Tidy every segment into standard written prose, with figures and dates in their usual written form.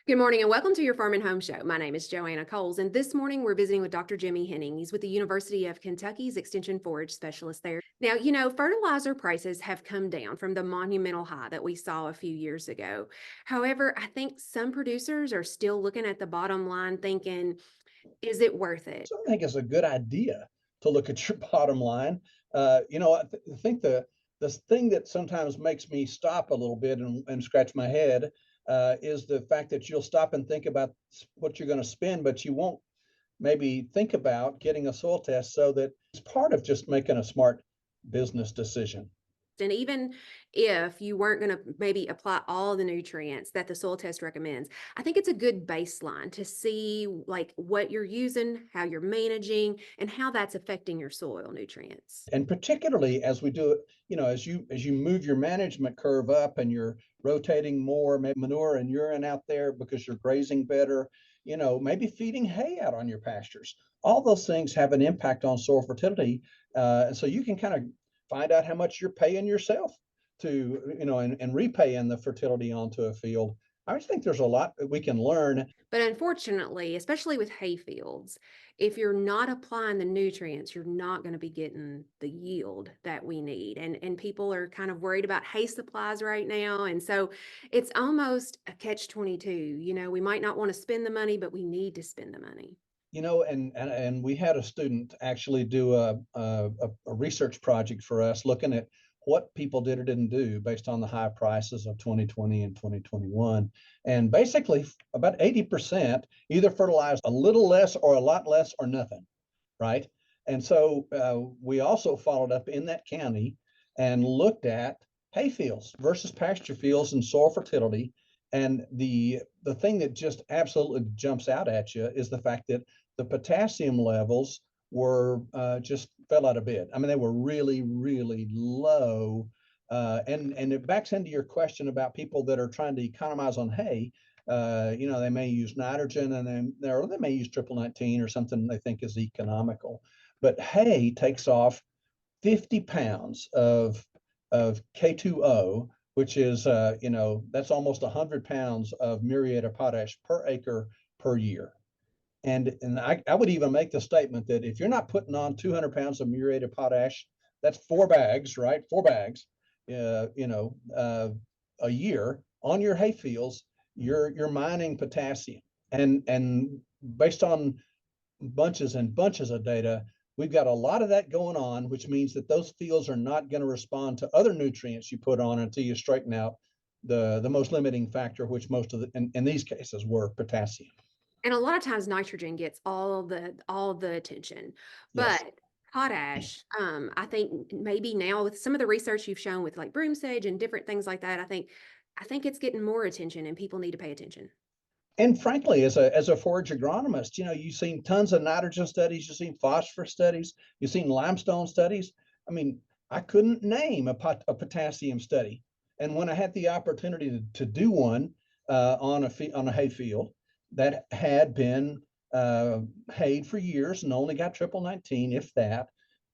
Good morning and welcome to your Farm and Home Show. My name is Joanna Coles, and this morning we're visiting with Dr. Jimmy Henning. He's with the University of Kentucky's Extension Forage Specialist there. Now, fertilizer prices have come down from the monumental high that we saw a few years ago. However, I think some producers are still looking at the bottom line thinking, is it worth it? I think it's a good idea to look at your bottom line. I think the thing that sometimes makes me stop a little bit and scratch my head is the fact that you'll stop and think about what you're going to spend, but you won't maybe think about getting a soil test, so that it's part of just making a smart business decision. And even if you weren't going to maybe apply all the nutrients that the soil test recommends, I think it's a good baseline to see like what you're using, how you're managing, and how that's affecting your soil nutrients. And particularly as we do it, as you move your management curve up and you're rotating more manure and urine out there because you're grazing better, maybe feeding hay out on your pastures. All those things have an impact on soil fertility. And so you can kind of find out how much you're paying yourself to, and repaying the fertility onto a field. I just think there's a lot that we can learn. But unfortunately, especially with hay fields, if you're not applying the nutrients, you're not going to be getting the yield that we need. And people are kind of worried about hay supplies right now. And so it's almost a catch-22. We might not want to spend the money, but we need to spend the money. And we had a student actually do a research project for us looking at what people did or didn't do based on the high prices of 2020 and 2021. And basically about 80% either fertilized a little less or a lot less or nothing, right? And so we also followed up in that county and looked at hay fields versus pasture fields and soil fertility. And the thing that just absolutely jumps out at you is the fact that the potassium levels were just fell out of bed. I mean, they were really, really low. And it backs into your question about people that are trying to economize on hay. They may use nitrogen and then they may use triple 19 or something they think is economical. But hay takes off 50 pounds of K2O, which is, that's almost 100 pounds of muriate of potash per acre per year. And I would even make the statement that if you're not putting on 200 pounds of muriate of potash, that's 4 bags, right? 4 bags, a year on your hay fields, you're mining potassium. And based on bunches and bunches of data, we've got a lot of that going on, which means that those fields are not going to respond to other nutrients you put on until you straighten out the most limiting factor, which most of in these cases were potassium. And a lot of times nitrogen gets all the attention, Yes. but potash, I think maybe now with some of the research you've shown with like broom sage and different things like that, I think it's getting more attention and people need to pay attention. And frankly, as a forage agronomist, you've seen tons of nitrogen studies, you've seen phosphorus studies, you've seen limestone studies. I mean, I couldn't name a potassium study. And when I had the opportunity to do one on a hay field that had been hayed for years and only got triple 19, if that,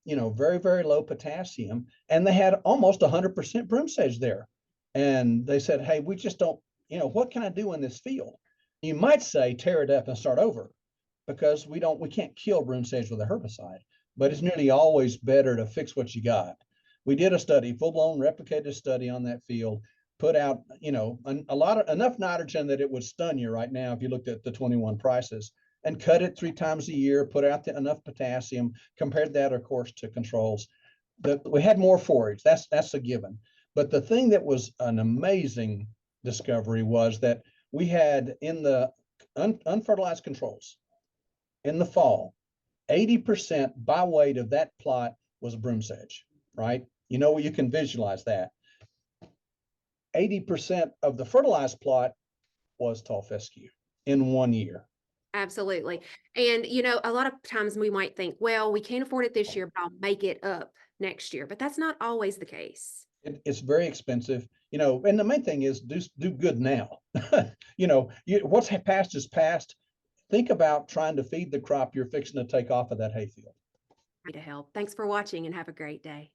very, very low potassium, and they had almost 100% broom sage there. And they said, hey, we just don't, what can I do in this field? You might say tear it up and start over, because we can't kill broom sage with a herbicide, but it's nearly always better to fix what you got. We did a study, full-blown replicated study on that field, put out, enough nitrogen that it would stun you right now if you looked at the 21 prices, and cut it 3 times a year, put out enough potassium, compared that, of course, to controls. We had more forage, that's a given. But the thing that was an amazing discovery was that we had in the unfertilized controls in the fall, 80% by weight of that plot was broom sage, right? You can visualize that. 80% of the fertilized plot was tall fescue in 1 year. Absolutely. And, a lot of times we might think, well, we can't afford it this year, but I'll make it up next year. But that's not always the case. It's very expensive, and the main thing is do good now. What's past is past. Think about trying to feed the crop you're fixing to take off of that hayfield. To help. Thanks for watching and have a great day.